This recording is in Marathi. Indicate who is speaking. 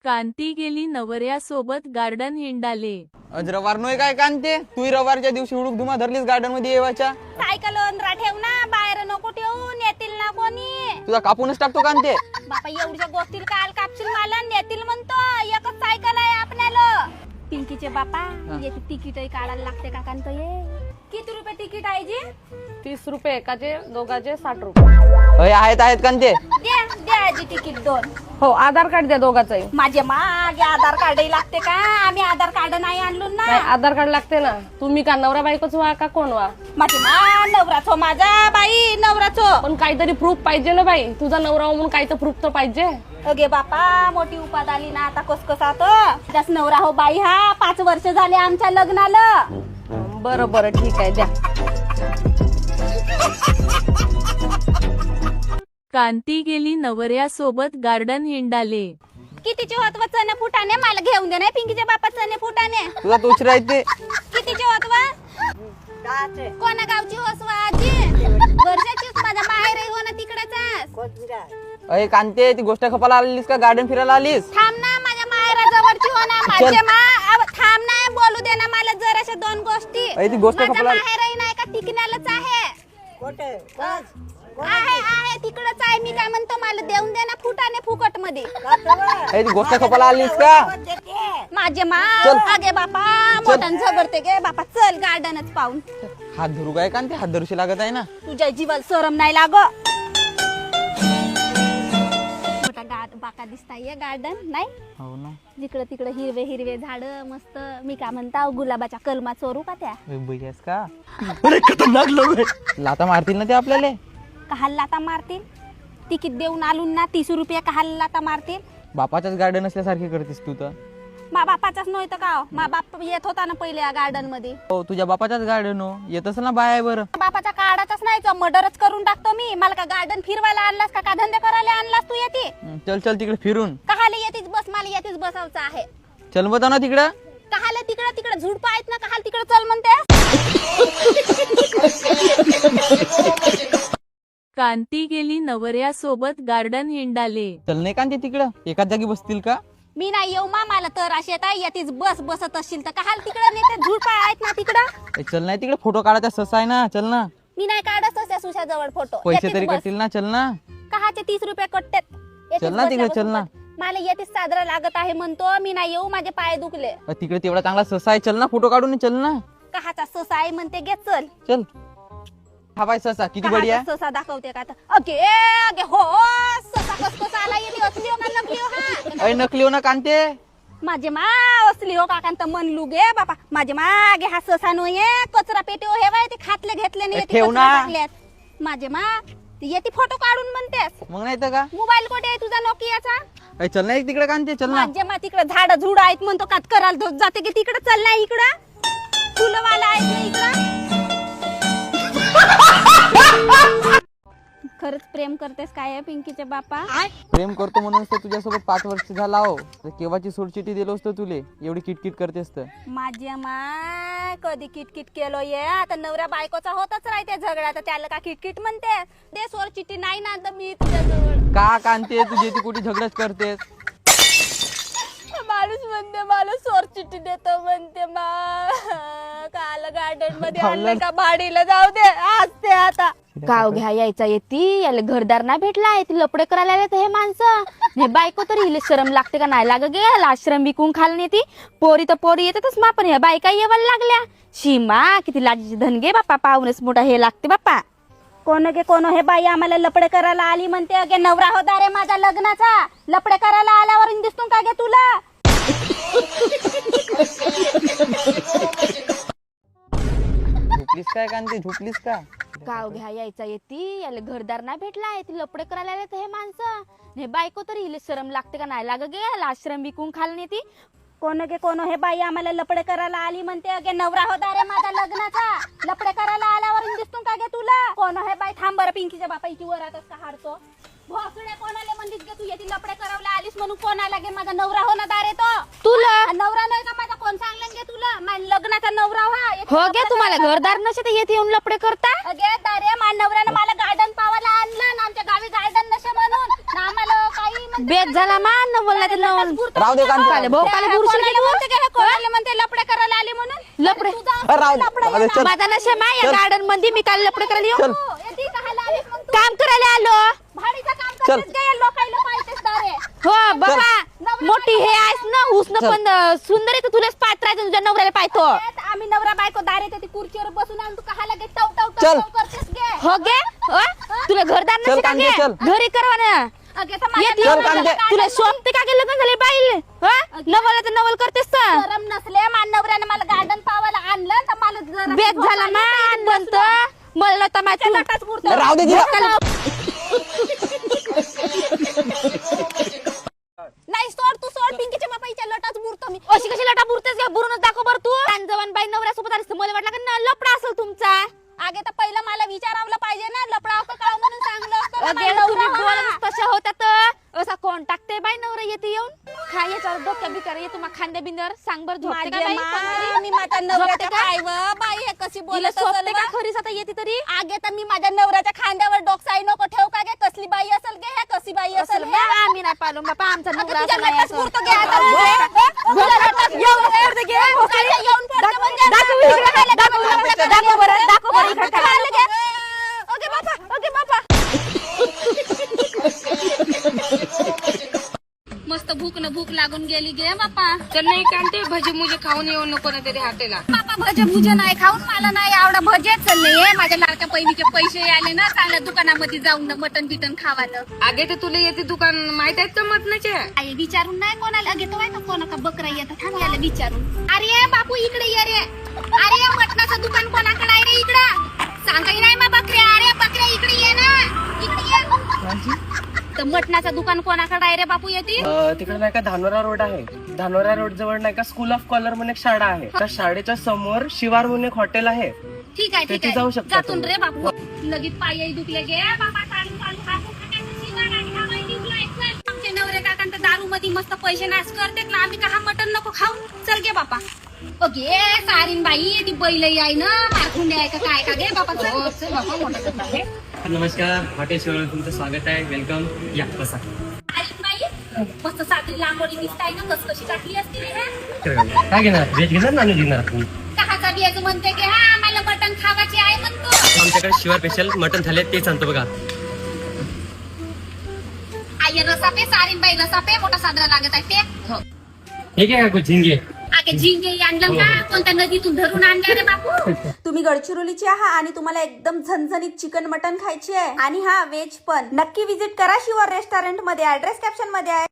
Speaker 1: कांती गेली नवऱ्यासोबत गार्डन हिंडाले.
Speaker 2: आज रविवार नोय काय कांते, तू रविवारच्या दिवशी हुडूक धुमा धरलीस गार्डन मध्ये येवाच्या.
Speaker 3: सायकल अंदरा ठेव ना, बाहेर नको ठेवून, येतील ना कोणी.
Speaker 2: तुझा कापूनच टाकतो कांते.
Speaker 3: बापा एवढ्या गोष्टीला काल कापशील मला, नेतील म्हणतो. एकच सायकल आहे आपल्याला. पिंकीचे बापा याची तिकीटही काढायला लागते का कांत? ये किती रुपये तिकीट आहे जी?
Speaker 4: 30 रुपये एकाचे, दोघाचे 60 रुपये.
Speaker 2: अय आहेत कांते.
Speaker 3: द्या आजी तिकीट 2.
Speaker 4: हो, आधार कार्ड द्या दोघांचंही.
Speaker 3: माझे मागे आधार कार्डही लागते का? आम्ही आधार कार्ड नाही आणलो
Speaker 4: नाही,
Speaker 3: ना.
Speaker 4: आधार कार्ड लागते ना. तुम्ही का नवरा बायकोच व्हा का कोण व्हा,
Speaker 3: माझे मा नवराच हो, माझा बाई नवराच हो.
Speaker 4: पण काहीतरी प्रूफ पाहिजे ना बाई. तुझा नवरा हो म्हणून काही तर प्रूफ तर पाहिजे.
Speaker 3: अगे बापा मोठी उपाध आली ना आता, कस जास्त नवरा हो बाई. हा 5 वर्ष झाले आमच्या लग्नाला.
Speaker 4: बरं बरं ठीक आहे, द्या.
Speaker 1: कांती गेली नवऱ्यासोबत गार्डन हिंडाले.
Speaker 3: कितीचे होत चणे फुटाने? मला घेऊन दे. नाही पिंकीच्या बापा चणे फुटाने
Speaker 2: तुझा तोच राहते.
Speaker 3: कितीचे होत वा? कोणा गावची होस वा आजी? वर्षाचीच. माझा माहेर हो ना तिकडेच.
Speaker 2: अय कांते, ती गोष्ट खपाला आलीस का गार्डन फिरायला आलीस?
Speaker 3: थांब ना, माझ्या माहेराजवळची हो ना. माझे मा थांब ना, बोलू दे ना मला जराशा 2 गोष्टी.
Speaker 2: अय ती गोष्ट
Speaker 3: माझा
Speaker 2: खपाला
Speaker 3: माहेरही नाही का टिकण्यालाच आहे. आहे तिकडच आहे. मी काय म्हणतो, मला देऊन दे ना फुटाने फुकट मध्ये.
Speaker 2: अय ती गोष्ट खपाला आलीस का?
Speaker 3: माझे मा
Speaker 2: चल.
Speaker 3: अगे बापा मोठ्यान झगडते गे बापा. चल गार्डनच पाहून.
Speaker 2: हात धरू काय कांते? हात धरूशी लागत आहे ना.
Speaker 3: तुझ्या जीवाला शरम नाही लाग? मोठा बाका दिसताय गार्डन नाही?
Speaker 2: हो ना.
Speaker 3: जिकडे तिकडे हिरवे हिरवे झाड मस्त. मी काय म्हणता, गुलाबाच्या कलमा चोरू का त्या?
Speaker 2: बघियास का? लाता मारतील ना ते आपल्याला.
Speaker 3: कहाल लाता मारतील? तिकीट देऊन आलून ना 30 रुपये कहाल लाता मारतील?
Speaker 2: बापाच्याच गार्डन असल्यासारखे करतेस तू तर.
Speaker 3: मा बापाचाच नव्हतं का हो? मा बाप येत होता ना पहिले या गार्डन मध्ये.
Speaker 2: हो, तुझ्या बापाच्याच गार्डन हो. येत असेल ना बाय बरं.
Speaker 3: बापाच्या काढाचाच नाही तो, मर्डरच करून टाकतो मी. मला का गार्डन फिरवायला आणलास का धंदे करायला आणलास तू? येते
Speaker 2: चल चल तिकडे फिरून.
Speaker 3: कहाले येतेच बस, मला येतेच बसायचं आहे.
Speaker 2: चल बता ना तिकडं.
Speaker 3: कहाले तिकडे झुडपं आहेत ना, कहाल तिकडे चल म्हणते.
Speaker 1: कांती गेली नवऱ्यासोबत गार्डन हिंडाले.
Speaker 2: चल नाही कांते तिकडं, एकाच जागी बसतील का?
Speaker 3: मी नाही येऊ मा, मला तर अशी येत येतेच बस. बसत असशील तर कहाल तिकडे नेते. झुडपं आहेत ना तिकडं.
Speaker 2: चल नाही तिकडे फोटो काढायचा ससा आहे ना. चल ना.
Speaker 3: मी नाही काढत त्या सुशा जवळ फोटो.
Speaker 2: पैसे तरी कटतील ना. चल ना.
Speaker 3: कहाचे 30 रुपये कटतात. येतेच
Speaker 2: चल ना तिकडे,
Speaker 3: बसल्या
Speaker 2: चल ना.
Speaker 3: बसल्या. मला येतेच साजरा लागत आहे म्हणतो. मी नाही येऊ, माझे पाय दुखले.
Speaker 2: तिकडे तेवढा चांगला ससा आहे. चल ना, फोटो काढून चल ना.
Speaker 3: कहाचा ससा आहे म्हणते, घे चल.
Speaker 2: चल. हा बाय ससा किती बढिया.
Speaker 3: कहाचा ससा दाखवते का आता? अगे अगे हो, ससा कस आला? येते असली हो का नकली हो? हा
Speaker 2: अय नकली हो ना कांते.
Speaker 3: माझे मा असली हो काकांत म्हणलू गे बापा. माझे मागे हा ससा नये, कचरा पेटी हो हेवाय ते खातले घेतले नाही ते
Speaker 2: ठेव ना.
Speaker 3: कचरा टाकल्यात. माझे मा येते फोटो काढून म्हणतेस.
Speaker 2: मग नाही तर का?
Speaker 3: मोबाईल कोठे आहे तुझा नोकियाचा?
Speaker 2: अय चल ना तिकडे कांते. चल ना.
Speaker 3: माझे मा तिकडे झाड झुड आहेत म्हणतो, कात करायला जाते की तिकडे. चल ना इकडं, फुलवाला आहेत ना इकडं. खरंच प्रेम करतेस काय पिंकीचे बापा?
Speaker 2: प्रेम करतो म्हणून तर तुझ्यासोबत 5 वर्ष झाला हो. केव्हाची सोडचिठी दिलो असतो तुले, एवढी किटकिट करतेस तर.
Speaker 3: माझ्या माय कधी किटकिट केलो ये. आता नवऱ्या बायकोचा होतच राहते झगडा, तर त्याला का किटकिट म्हणते? दे सोर चिठ्ठी. नाही ना तर मी तुझ्याजवळ.
Speaker 2: का कांते, तुझी ती कुठे झगडच करतेस?
Speaker 3: माणूस म्हणते मला सोर चिठ्ठी देतो म्हणते. काल गार्डन मध्ये आणलं का भाडीला? जाऊ दे असते आता. गाव घ्या यायचा येती, याला घरदार नाही भेटला, ती लपडे करायला आले हे माणसं. हे बायको तरी हिले शरम लागते का नाही लाग गे? आश्रम विकून खाल ती पोरी तर पोरी येतातच मा, पण ह्या बायका येवायला लागल्या. शिमा किती लाजीची धनगे बापा. पाहुणेच मोठा हे लागते बापा. कोण गे कोण हे बाई आम्हाला लपडे करायला आली म्हणते. अगे नवरा होता रे माझा लग्नाचा. लपडे करायला आल्यावर दिसतो का गे तुला?
Speaker 2: झोपलीस काय कांते, झोपलीस का?
Speaker 3: गाव घ्या यायचा येती, याला घरदार नाही भेटला, ती लपडे करायला आले हे माणसं. हे बायको तरी हिले शरम लागते का नाही लाग गे? आश्रम विकून खाल ती. कोण गे कोण हे बाई आम्हाला लपडे करायला आली म्हणते. अगे नवरा होता रे माझा लग्नाचा. लपडे करायला आल्यावर दिसतो का गे तुला? कोण हे बाई? थांब बरं, पिंकीच्या बापाची वरातच का हाडतो? भोसड्या कोणाला म्हणलीस गे तू? येते लपडे करायला आलीस म्हणून. कोणाला गे? माझा नवरा हो ना दारे तो. तुला नवरा नाही का माझा? कोण सांगलं गे तुला? माझ्या लग्नाचा नवरा हो गे. तुम्हाला घरदार नसे तर येते येऊन लपडे करता? अगे दारे माझ्या नवऱ्यानं मला गार्डन पावायला आणलं ना, आमच्या गावी गार्डन नसे म्हणून. आम्हाला काही बेत झाला मान न बोलला तर नवल
Speaker 2: राहू दे कांते.
Speaker 3: काले भाऊ काले बुरशी
Speaker 5: कोणाला म्हणते लपडे करायला आले म्हणून
Speaker 3: लपडे
Speaker 2: राहू दे, चल.
Speaker 3: माझा नशा माय या
Speaker 2: चल.
Speaker 3: गार्डन मध्ये मी काल लपडे करायला येऊ
Speaker 2: चल
Speaker 5: येते कशाला आलीस मग तू?
Speaker 3: काम करायला आलो
Speaker 5: भाडीचं काम
Speaker 2: चल.
Speaker 5: करतेस काय लोकायला पाहिजेस दारे
Speaker 3: हो बाबा मोठी हे आहेस ना हुसन पण सुंदर आहे तर तुलाच पात्र आहे तुझ्या नवऱ्याला पाहतो
Speaker 5: आम्ही नवरा बायको दारे ती खुर्चीवर बसून आणि तू कशाला गे टव टव
Speaker 2: चल.
Speaker 5: टव करतेस गे
Speaker 3: हो गे तुला घरदार
Speaker 2: चल
Speaker 3: नसे का
Speaker 2: कांदे,
Speaker 3: गे
Speaker 2: चल.
Speaker 3: घरी करवा ना
Speaker 5: अगे तर माझ्या
Speaker 3: येते
Speaker 2: चल कांदे.
Speaker 3: तुला शोभते का गेलं झाले बाईल नवला तर नवल करतेस तर
Speaker 5: गरम नसले मान नवऱ्याने मला गार्डन पावायला आणलं तर मला जरा
Speaker 3: बेत झाला मान बनत मला तमाच
Speaker 5: लटाच पुरतं.
Speaker 2: राहू दे तिला.
Speaker 5: नाही सोड तू सोड पिंकीच्या बापाईच्या लटाच बुरतो मी
Speaker 3: अशी कशी लटा बुरतेस बुरून दाखव बर तू जवान बाई नवऱ्यासोबत आलीस तर मला वाटलं का लपडा असेल तुमचा
Speaker 5: आगे तर पहिलं मला विचारावलं पाहिजे ना लपडा का काय म्हणून सांगलं असतं ना
Speaker 3: अगे
Speaker 5: माझा
Speaker 3: तुम्ही
Speaker 5: नवरा हा.
Speaker 3: बोलत तशा होत्या तर असा कोण टाकते बाई नवरा येते येऊन खा याच्यावर डोक्या बिकर येतो मग खांद्या बिंद्यावर सांग बर झोपते का
Speaker 5: माझे
Speaker 3: बाई
Speaker 5: मा, मी माझ्या नवऱ्याच्या पायवर बाई हे कशी
Speaker 3: तिला
Speaker 5: बोलत
Speaker 3: सोपते
Speaker 5: असेल
Speaker 3: का
Speaker 5: ना?
Speaker 3: खरीच आता येते तरी
Speaker 5: आगे तर मी माझ्या नवऱ्याच्या खांद्यावर डोकसाई नको ठेव का गे कसली बाई असेल गे हे कशी बाई असेल
Speaker 3: असेल बा, आम्ही नाही पाहिलो बापा आमचा नवरा
Speaker 5: तुझ्या
Speaker 3: असं नाही
Speaker 5: लटाच
Speaker 3: असं.
Speaker 5: पुरतं गे आता तू. तुझ्या लटाच येऊन पडते गे. काय येऊन पडते म्हणजे आता?
Speaker 3: दाखव इकडे, दाखव, दाखव बरं, दाखव बरं इकडे
Speaker 5: काय
Speaker 3: काय.
Speaker 5: आलं गे? ओके बापा ओके बापा
Speaker 3: मस्त भूक लागून गेली गे बापा
Speaker 4: चल नाही कांते भजी मुजे खाऊन येऊ नको ना तरी हॉटेला
Speaker 5: बापा भजे भुजे नाही खाऊन मला नाही आवडा भजे चालले माझ्या लाडक्या बहिणीचे पैसे आले ना चांगल्या दुकानामध्ये जाऊन ना मटन बिटन खावानं
Speaker 4: आगे तर तुला येते दुकान माहित आहेत तर मटणाचे
Speaker 5: आई विचारून नाही कोणाला घेतो आहे का कोणा बकरा येतात थांब याला विचारून अरे बापू इकडे ये रे अरे मटणाचं दुकान कोणाकडे आहे रे इकडं सांगाई नाही मा बकऱ्या अरे बकऱ्या इकडे ये ना इकडे ये तर मटणाचं दुकान कोणाकडे आहे रे बापू येते
Speaker 6: तिकडे नाही का धानोरा रोड आहे धानोरा रोड जवळ नाही का स्कूल ऑफ कॉलर म्हणून एक शाळा आहे त्या शाळेच्या समोर शिवार म्हणून एक हॉटेल आहे
Speaker 5: ठीक आहे ठीक
Speaker 6: तिथे
Speaker 5: आहे
Speaker 6: जाऊ शकता
Speaker 5: जातून
Speaker 6: तुम्ही.
Speaker 5: रे बापू लगेच पायही दुखले गे बाबा चालू चालू हात खाण्याचं शिवार आणि हा बाई दुखलाय. चल. आमचे नवरे काकांत दारू मध्ये मस्त पैसे नाश करतात ना आम्ही का हा मटन नको खाऊ चल गे बापा ओके सारीन बाई ती बैल आहे ना मारखुंडे आहे का काय का गे बापा चल. चल बापा मोठा धंदा आहे.
Speaker 7: नमस्कार हॉटेल शिवार तुमचं स्वागत आहे वेलकम या बसा
Speaker 5: सारीन बाई मस्त साखरी लांबोडी दिसताय ना कस कशी टाकली असती रे हा?
Speaker 7: काय घेणार व्हेज घेणार नॉन व्हेज घेणार तुम्ही
Speaker 5: कहाचा बियाचं म्हणते की हा आम्हाला मटन खावायचे आहे म्हणतो
Speaker 7: आमच्याकडे शिवार स्पेशल मटन झाले ते सांगतो बघा
Speaker 5: आई रसापे सारीन बाई रसापे मोठा साजरा लागत आहे ते
Speaker 7: ठीक आहे काकू झिंगे
Speaker 5: आगे झिंगे आणलं का कोणत्या नदीतून धरून आणल्या रे बापू
Speaker 8: तुम्ही गडचिरोलीचे आहात आणि तुम्हाला एकदम झणझणीत चिकन मटन खायची आहे आणि हा व्हेज पण नक्की विजिट करा शिवर रेस्टॉरंट मध्ये ऍड्रेस कॅप्शन मध्ये आहे